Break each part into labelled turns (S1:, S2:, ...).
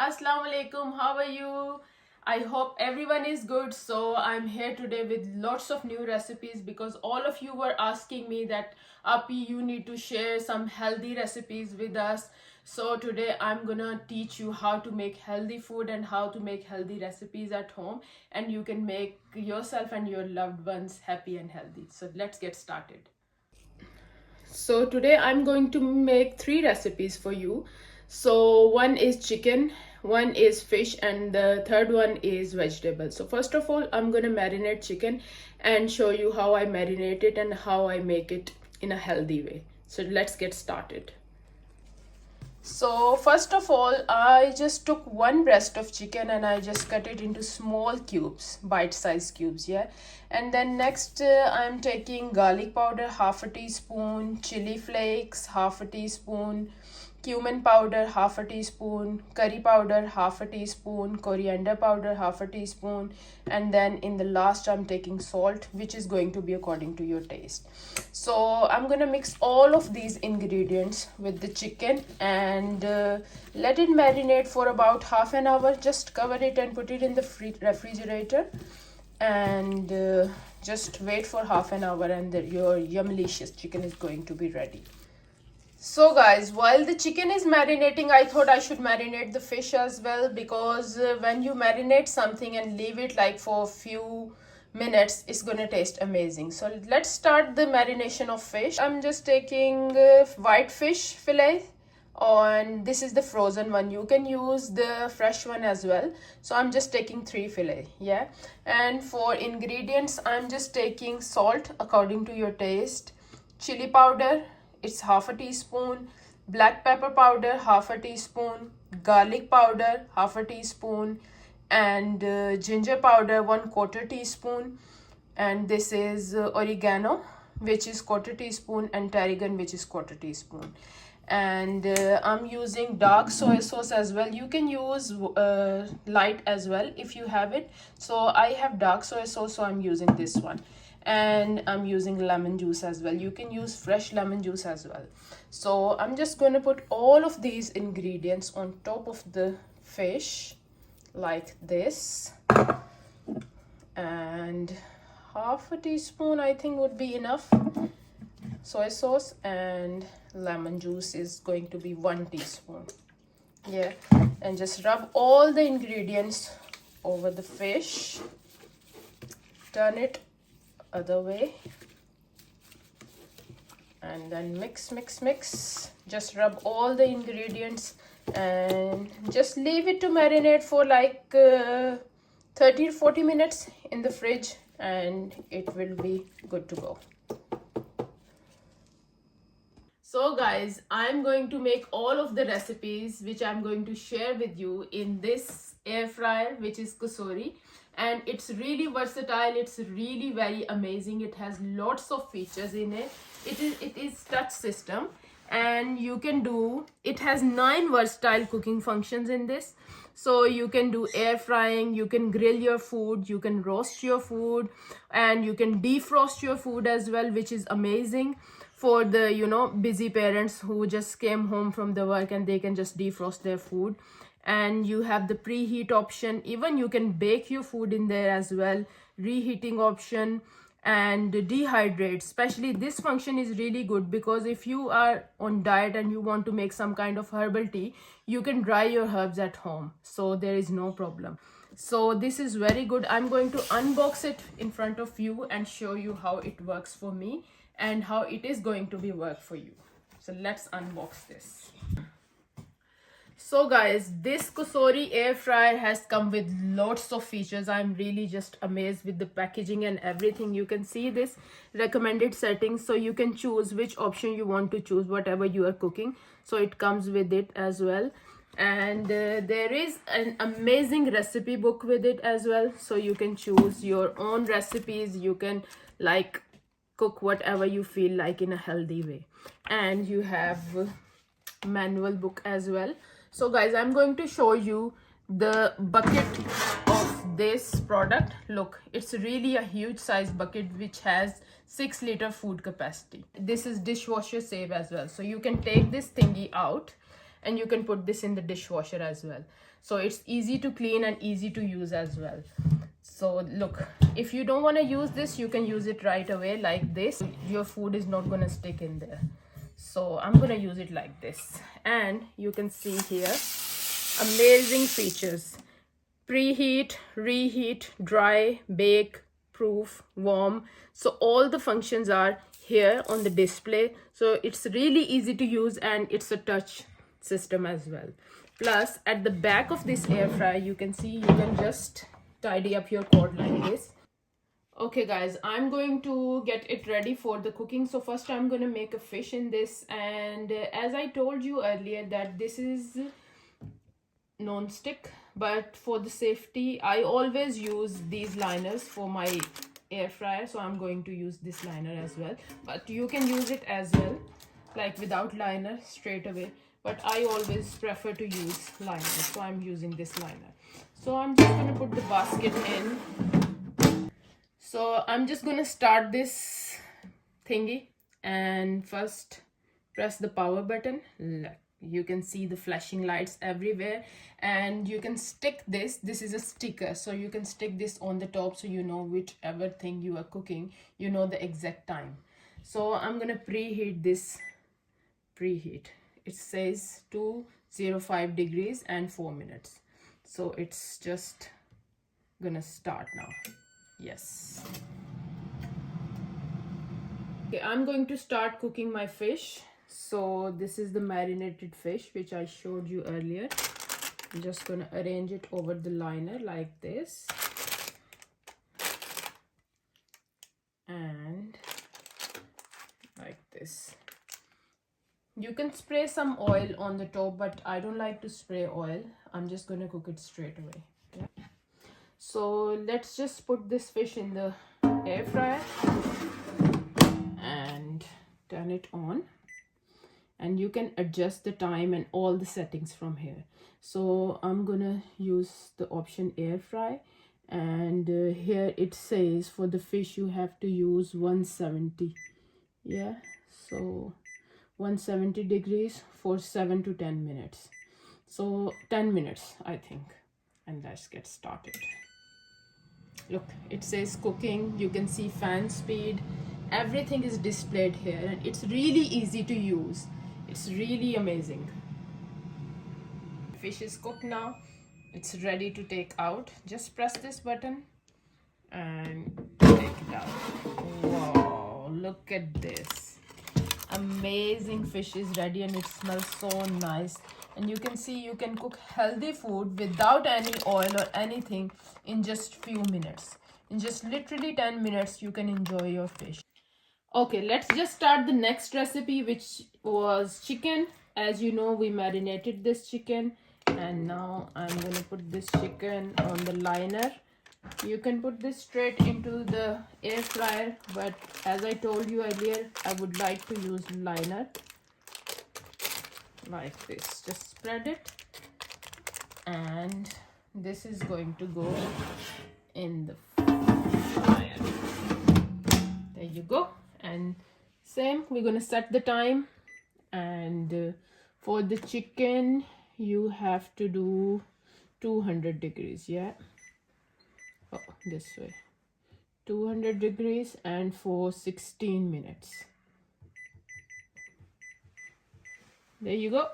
S1: Assalamu alaikum, how are you? I hope everyone is good. So I'm here today with lots of new recipes because all of you were asking me that Api, you need to share some healthy recipes with us. So today I'm gonna teach you how to make healthy food and how to make healthy recipes at home, and you can make yourself and your loved ones happy and healthy. So let's get started. So today I'm going to make three recipes for you. So one is chicken, one is fish, and the third one is vegetable. So first of all, I'm going to marinate chicken and show you how I marinate it and how I make it in a healthy way. So let's get started. So first of all, I just took one breast of chicken and I just cut it into small cubes, bite-sized cubes, yeah. And then next I'm taking garlic powder, half a teaspoon, chili flakes, half a teaspoon, cumin powder, half a teaspoon, curry powder, half a teaspoon, coriander powder, half a teaspoon, and then in the last I'm taking salt, which is going to be according to your taste. So I'm gonna mix all of these ingredients with the chicken and let it marinate for about half an hour. Just cover it and put it in the refrigerator and just wait for half an hour, and your yumlicious chicken is going to be ready. So guys, while the chicken is marinating, I thought I should marinate the fish as well, because when you marinate something and leave it like for a few minutes, it's gonna taste amazing. So let's start the marination of fish. I'm just taking white fish fillet, and this is the frozen one. You can use the fresh one as well. So I'm just taking 3 fillet, yeah. And for ingredients, I'm just taking salt according to your taste, chili powder, it's half a teaspoon, black pepper powder, half a teaspoon, garlic powder, half a teaspoon, and ginger powder, 1/4 teaspoon. And this is oregano, which is 1/4 teaspoon, and tarragon, which is 1/4 teaspoon. And I'm using dark soy sauce as well. You can use light as well if you have it. So I have dark soy sauce, so I'm using this one. And I'm using lemon juice as well. You can use fresh lemon juice as well. So I'm just going to put all of these ingredients on top of the fish like this, and half a teaspoon I think would be enough soy sauce, and lemon juice is going to be 1 teaspoon, yeah. And just rub all the ingredients over the fish, turn it other way, and then mix. Just rub all the ingredients and just leave it to marinate for like 30 to 40 minutes in the fridge, and it will be good to go. So guys, I'm going to make all of the recipes which I'm going to share with you in this air fryer, which is COSORI. And it's really versatile, it's really very amazing. It has lots of features in it. It is touch system, and you can do, it has 9 versatile cooking functions in this. So you can do air frying, you can grill your food, you can roast your food, and you can defrost your food as well, which is amazing for the busy parents who just came home from the work and they can just defrost their food. And you have the preheat option. Even you can bake your food in there as well, reheating option, and dehydrate. Especially this function is really good because if you are on diet and you want to make some kind of herbal tea, you can dry your herbs at home, so there is no problem. So this is very good. I'm going to unbox it in front of you and show you how it works for me and how it is going to be work for you. So let's unbox this. So guys, this COSORI air fryer has come with lots of features. I'm really just amazed with the packaging and everything. You can see this recommended settings, so you can choose which option you want to choose, whatever you are cooking. So it comes with it as well. And there is an amazing recipe book with it as well, so you can choose your own recipes. You can like cook whatever you feel like in a healthy way. And you have manual book as well. So guys, I'm going to show you the bucket of this product. Look, it's really a huge size bucket which has 6-liter food capacity. This is dishwasher safe as well, so you can take this thingy out and you can put this in the dishwasher as well. So it's easy to clean and easy to use as well. So look, if you don't want to use this, you can use it right away like this. Your food is not going to stick in there. So I'm going to use it like this. And you can see here, amazing features: preheat, reheat, dry, bake, proof, warm. So all the functions are here on the display. So it's really easy to use, and it's a touch system as well. Plus at the back of this air fryer, you can see you can just tidy up your cord like this. Okay guys, I'm going to get it ready for the cooking. So first I'm going to make a fish in this, and as I told you earlier that this is non-stick, but for the safety I always use these liners for my air fryer, so I'm going to use this liner as well. But you can use it as well, like without liner straight away, but I always prefer to use liner, so I'm using this liner. So I'm just going to put the basket in. So I'm just going to start this thingy, and first press the power button. Look, you can see the flashing lights everywhere, and you can stick this. This is a sticker, so you can stick this on the top, so you know whichever thing you are cooking, you know the exact time. So I'm going to preheat this. Preheat. It says 205 degrees and 4 minutes. So it's just gonna start now. Yes. Okay, I'm going to start cooking my fish. So this is the marinated fish which I showed you earlier. I'm just gonna arrange it over the liner like this. And like this. You can spray some oil on the top, but I don't like to spray oil. I'm just going to cook it straight away. Yeah. So let's just put this fish in the air fryer and turn it on. And you can adjust the time and all the settings from here. So I'm going to use the option air fry. And here it says for the fish you have to use 170. Yeah, so 170 degrees for 7 to 10 minutes. So 10 minutes I think, and let's get started. Look, it says cooking. You can see fan speed, everything is displayed here, and it's really easy to use. It's really amazing. Fish is cooked now. It's ready to take out. Just press this button and take it out. Wow, look at this. Amazing fish is ready, and it smells so nice. And you can see you can cook healthy food without any oil or anything in just few minutes. In just literally 10 minutes you can enjoy your fish. Okay, let's just start the next recipe, which was chicken. As you know, we marinated this chicken, and now I'm gonna put this chicken on the liner. You can put this straight into the air fryer, but as I told you earlier, I would like to use liner like this. Just spread it, and this is going to go in the fryer. There you go. And same, we're gonna set the time, and for the chicken you have to do 200 degrees. Yeah, oh, this way, 200 degrees, and for 16 minutes. There you go.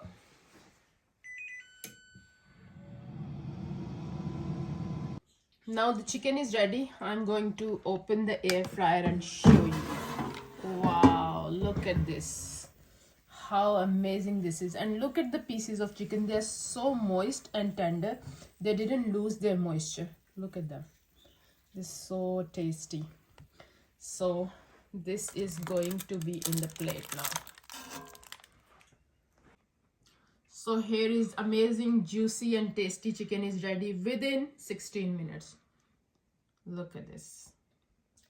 S1: Now the chicken is ready. I'm going to open the air fryer and show you. Wow, look at this. How amazing this is. And look at the pieces of chicken. They're so moist and tender. They didn't lose their moisture. Look at them. This is so tasty. So this is going to be in the plate now. So here is amazing, juicy and tasty chicken is ready within 16 minutes. Look at this.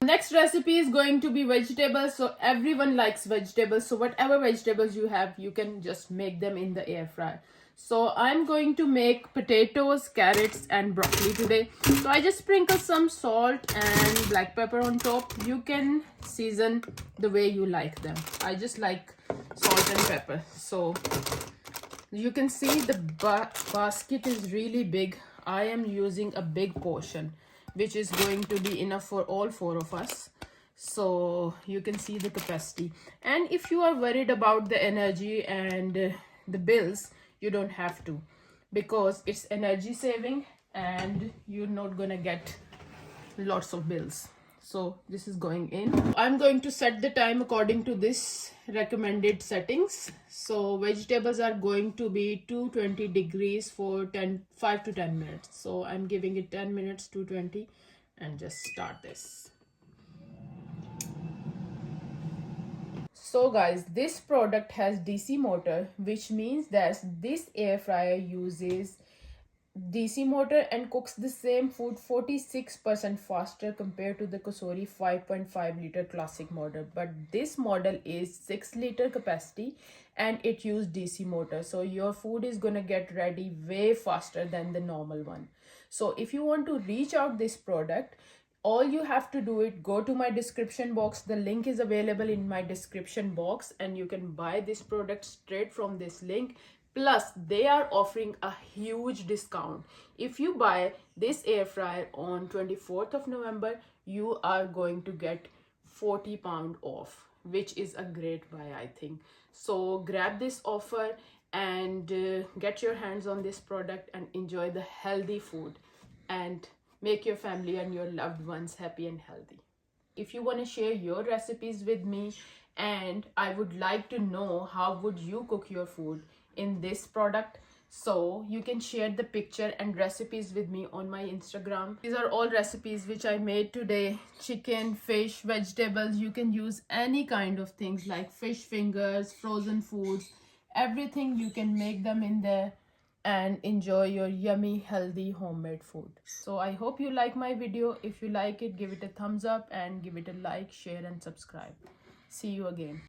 S1: Next recipe is going to be vegetables. So everyone likes vegetables. So whatever vegetables you have, you can just make them in the air fryer. So I'm going to make potatoes, carrots and broccoli today. So I just sprinkle some salt and black pepper on top. You can season the way you like them. I just like salt and pepper. So You can see the basket is really big. I am using a big portion, which is going to be enough for all four of us. So you can see the capacity. And if you are worried about the energy and the bills, you don't have to, because it's energy saving and you're not gonna get lots of bills. So this is going in. I'm going to set the time according to this recommended settings. So vegetables are going to be 220 degrees for 5 to 10 minutes. So I'm giving it 10 minutes, 220, and just start this. So guys, this product has DC motor, which means that this air fryer uses DC motor and cooks the same food 46% faster compared to the COSORI 5.5 liter classic model. But this model is 6 liter capacity and it used DC motor. So your food is gonna get ready way faster than the normal one. So if you want to reach out this product, all you have to do it, go to my description box. The link is available in my description box and you can buy this product straight from this link. Plus they are offering a huge discount. If you buy this air fryer on 24th of November, you are going to get £40 off, which is a great buy, I think. So grab this offer and get your hands on this product and enjoy the healthy food and make your family and your loved ones happy and healthy. If you want to share your recipes with me, and I would like to know how would you cook your food in this product, so you can share the picture and recipes with me on my Instagram. These are all recipes which I made today: chicken, fish, vegetables. You can use any kind of things like fish fingers, frozen foods, everything. You can make them in there and enjoy your yummy healthy homemade food. So I hope you like my video. If you like it, give it a thumbs up and give it a like, share and subscribe. See you again.